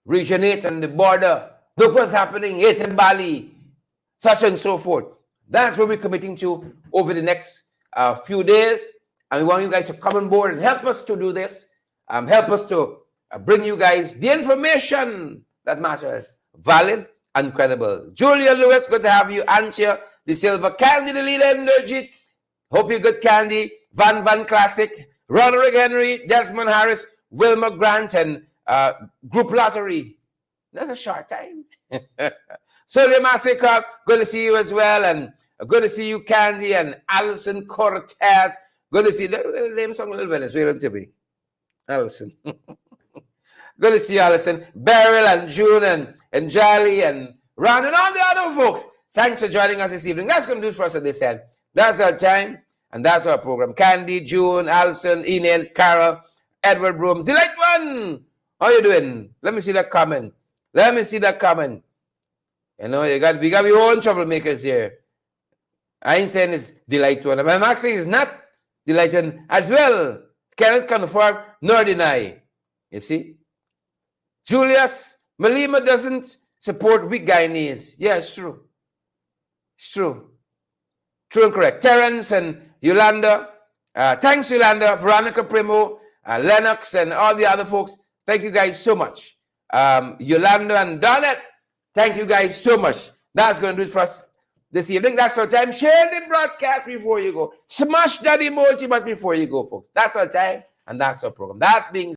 Region 8 and the border. Look what's happening in Bali, such and so forth. That's what we're committing to over the next few days. And we want you guys to come on board and help us to do this. Help us to bring you guys the information that matters, valid and credible. Julia Lewis, good to have you. Antia De Silva, Candy the leader, Energy. Hope you're good, Candy. Van Classic, Roderick Henry, Desmond Harris, Wilma Grant, and Group Lottery. That's a short time. Sylvia Massacre, good to see you as well. And good to see you, Candy, and Alison Cortez. Good to see you. The name song a little Venezuelan to me. Alison. Good to see you, Alison. Beryl and June and Jolly and Ron and all the other folks. Thanks for joining us this evening. That's going to do it for us at this end. That's our time. And that's our program. Candy, June, Alison, Enid, Carol, Edward Brooms. Delight One! How you doing? Let me see that comment. Let me see that comment. You know, we got your own troublemakers here. I ain't saying it's Delight One. I'm not saying it's not Delight One as well. Cannot confirm nor deny. You see? Julius Malima doesn't support weak Guyanese. Yeah, it's true. It's true. True and correct. Terrence and Yolanda. Thanks, Yolanda. Veronica Primo, Lennox, and all the other folks. Thank you guys so much. Yolanda and Donette, thank you guys so much. That's going to do it for us this evening. That's our time. Share the broadcast before you go. Smash that emoji button before you go, folks. That's our time, and that's our program. That being